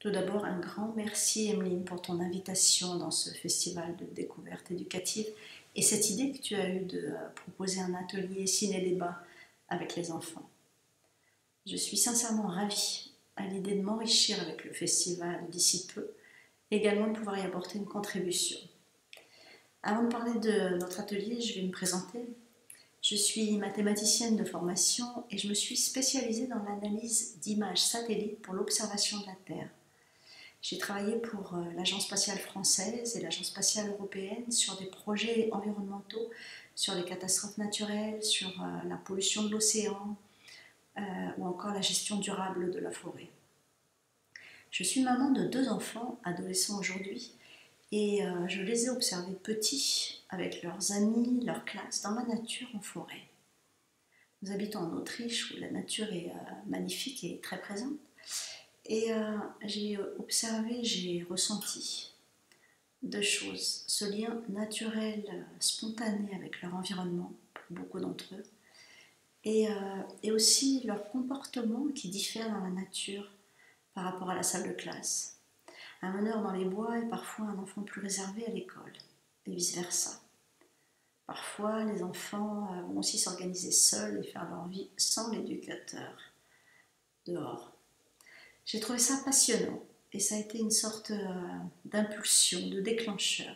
Tout d'abord, un grand merci Emeline pour ton invitation dans ce festival de découverte éducative et cette idée que tu as eue de proposer un atelier ciné-débat avec les enfants. Je suis sincèrement ravie à l'idée de m'enrichir avec le festival d'ici peu, et également de pouvoir y apporter une contribution. Avant de parler de notre atelier, je vais me présenter. Je suis mathématicienne de formation et je me suis spécialisée dans l'analyse d'images satellites pour l'observation de la Terre. J'ai travaillé pour l'Agence spatiale française et l'Agence spatiale européenne sur des projets environnementaux, sur les catastrophes naturelles, sur la pollution de l'océan ou encore la gestion durable de la forêt. Je suis maman de 2 enfants, adolescents aujourd'hui, et je les ai observés petits, avec leurs amis, leur classe, dans la nature en forêt. Nous habitons en Autriche où la nature est magnifique et très présente. Et j'ai observé, j'ai ressenti 2 choses. Ce lien naturel, spontané avec leur environnement, pour beaucoup d'entre eux, et aussi leur comportement qui diffère dans la nature par rapport à la salle de classe. Un meneur dans les bois est parfois un enfant plus réservé à l'école, et vice-versa. Parfois, les enfants vont aussi s'organiser seuls et faire leur vie sans l'éducateur dehors. J'ai trouvé ça passionnant et ça a été une sorte d'impulsion, de déclencheur.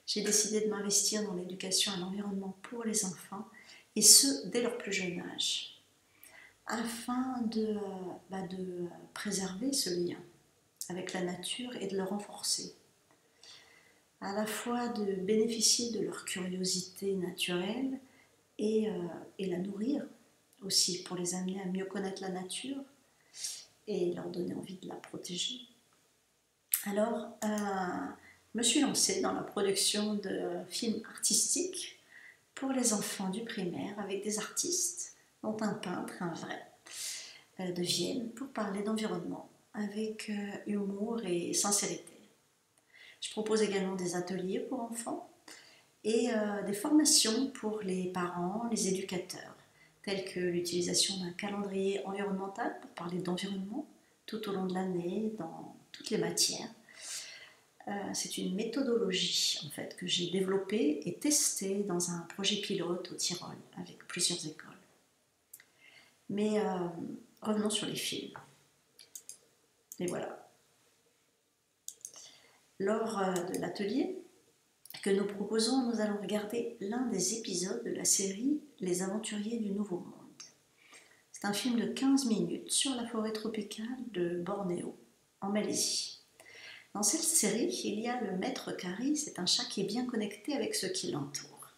J'ai décidé de m'investir dans l'éducation à l'environnement pour les enfants et ce, dès leur plus jeune âge, afin de préserver ce lien avec la nature et de le renforcer. À la fois de bénéficier de leur curiosité naturelle et la nourrir aussi pour les amener à mieux connaître la nature et leur donner envie de la protéger. Alors, je me suis lancée dans la production de films artistiques pour les enfants du primaire avec des artistes, dont un peintre, un vrai, de Vienne, pour parler d'environnement avec humour et sincérité. Je propose également des ateliers pour enfants et des formations pour les parents, les éducateurs, telles que l'utilisation d'un calendrier environnemental pour parler d'environnement tout au long de l'année, dans toutes les matières. C'est une méthodologie en fait, que j'ai développée et testée dans un projet pilote au Tyrol avec plusieurs écoles. Mais revenons sur les films. Et voilà. Lors de l'atelier que nous proposons, nous allons regarder l'un des épisodes de la série Les Aventuriers du Nouveau Monde. C'est un film de 15 minutes sur la forêt tropicale de Bornéo, en Malaisie. Dans cette série, il y a le maître Kari, c'est un chat qui est bien connecté avec ce qui l'entoure.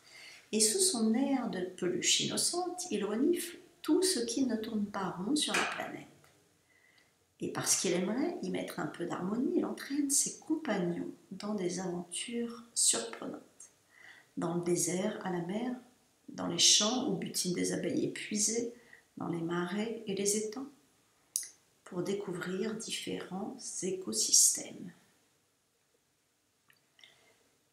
Et sous son air de peluche innocente, il renifle tout ce qui ne tourne pas rond sur la planète. Et parce qu'il aimerait y mettre un peu d'harmonie, il entraîne ses compagnons dans des aventures surprenantes. Dans le désert, à la mer, dans les champs où butinent des abeilles épuisées, dans les marais et les étangs, pour découvrir différents écosystèmes.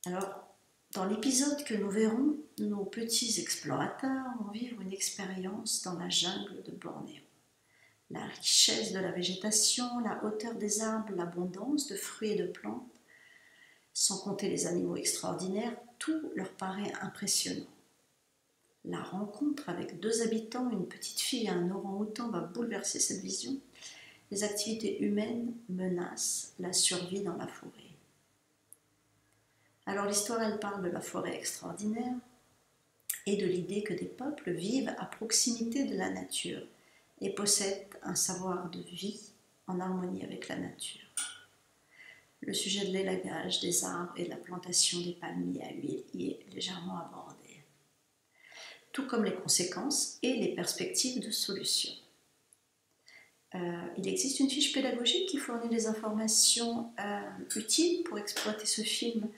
Alors, dans l'épisode que nous verrons, nos petits explorateurs vont vivre une expérience dans la jungle de Bornéo. La richesse de la végétation, la hauteur des arbres, l'abondance de fruits et de plantes, sans compter les animaux extraordinaires, tout leur paraît impressionnant. La rencontre avec 2 habitants, une petite fille et un orang-outan va bouleverser cette vision. Les activités humaines menacent la survie dans la forêt. Alors l'histoire, elle parle de la forêt extraordinaire et de l'idée que des peuples vivent à proximité de la nature et possèdent un savoir de vie en harmonie avec la nature. Le sujet de l'élagage des arbres et de la plantation des palmiers à huile y est légèrement abordé, tout comme les conséquences et les perspectives de solutions. Il existe une fiche pédagogique qui fournit des informations utiles pour exploiter ce film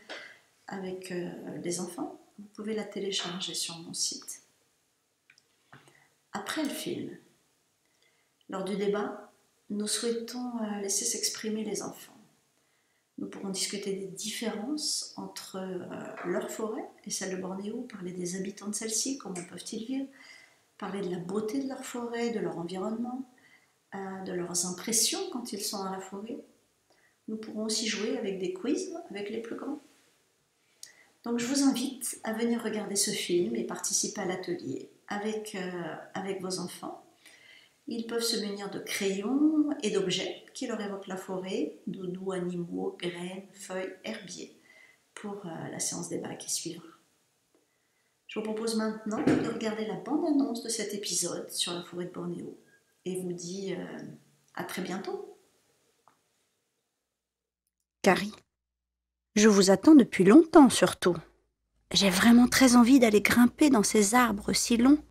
avec des enfants. Vous pouvez la télécharger sur mon site. Après le film, lors du débat, nous souhaitons laisser s'exprimer les enfants. Nous pourrons discuter des différences entre leur forêt et celle de Bornéo, parler des habitants de celle-ci, comment peuvent-ils vivre, parler de la beauté de leur forêt, de leur environnement, de leurs impressions quand ils sont dans la forêt, Nous pourrons aussi jouer avec des quiz avec les plus grands. Donc je vous invite à venir regarder ce film et participer à l'atelier avec vos enfants. Ils peuvent se munir de crayons et d'objets qui leur évoquent la forêt, doudous, animaux, graines, feuilles, herbiers, pour la séance débat qui suivra. Je vous propose maintenant de regarder la bande-annonce de cet épisode sur la forêt de Bornéo et vous dis à très bientôt. Carrie, je vous attends depuis longtemps surtout. J'ai vraiment très envie d'aller grimper dans ces arbres si longs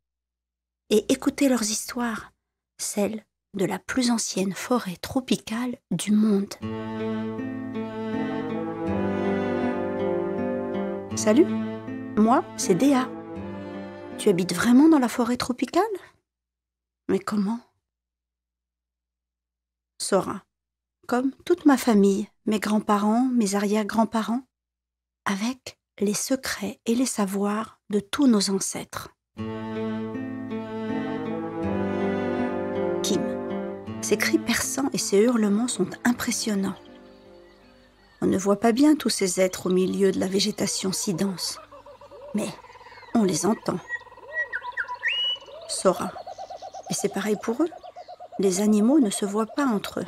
et écouter leurs histoires, celles de la plus ancienne forêt tropicale du monde. Salut, moi c'est Déa. Tu habites vraiment dans la forêt tropicale? Mais comment? Sora, comme toute ma famille, mes grands-parents, mes arrière-grands-parents, avec les secrets et les savoirs de tous nos ancêtres. Kim, ses cris perçants et ses hurlements sont impressionnants. On ne voit pas bien tous ces êtres au milieu de la végétation si dense, mais on les entend. Sora, et c'est pareil pour eux, les animaux ne se voient pas entre eux.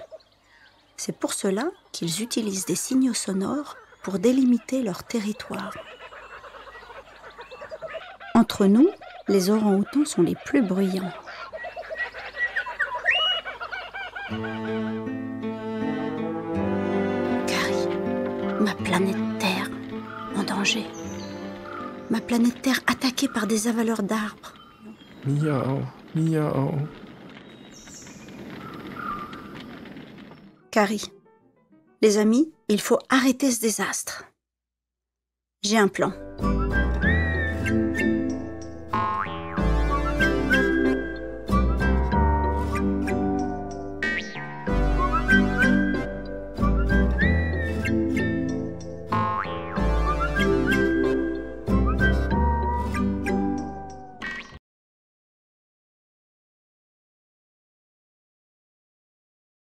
C'est pour cela qu'ils utilisent des signaux sonores pour délimiter leur territoire. Entre nous, les orang-outans sont les plus bruyants. Carrie, ma planète Terre en danger. Ma planète Terre attaquée par des avaleurs d'arbres. Miaou, miaou. Carrie, les amis, il faut arrêter ce désastre. J'ai un plan.